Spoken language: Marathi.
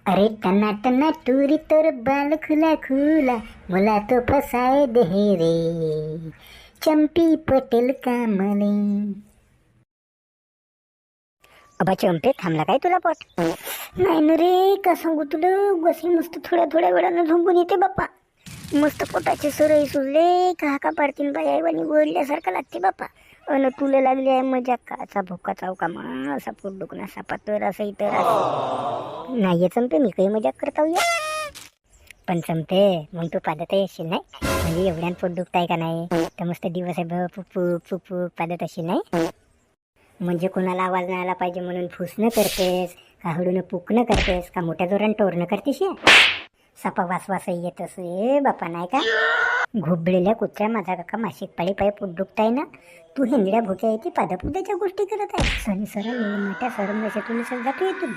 अरे टना टना टुरी तोर बाल खुला खुला मला तो फसाय दे रे चंपी पटेल कामले. अबा चंपे थांबला काय तुला पोट? नाही ना रे, का सांगू तुला, बसली मस्त थोड्या थोड्या वेळानं झोंबून येते बाप्पा. मस्त पोटाचे सरई सुजले का पाडतीन बाई आईवानी गोरल्यासारखा लागते बाप्पा. अन तुला लागली आहे मजा काचा भोका चौका मा असा पोट दुखणं असा पातळ असं इतर नाही चंपे, मी काही मजाक करता या. पण चंपे मग तू पादत येशील नाही, म्हणजे एवढ्यान पोट दुखताय का नाही तर मस्त दिवस आहे पुपू पुपू पादत असेल नाही. म्हणजे कोणाला आवाज नाही आला पाहिजे म्हणून फुसणं करतेस का हळून पुकणं करतेस का मोठ्या जोरानं टोरणं करतेस? या सापा वास येत असे बापा नाही का. घोबळलेल्या कुत्र्या माझा काका मासिक पाळी पाय पोट दुखताय ना, तू हिंगड्या भोक्या येते पादापुद्याच्या गोष्टी करत आहे. सनी सरळ मोठ्या सरम तुला जातो येतून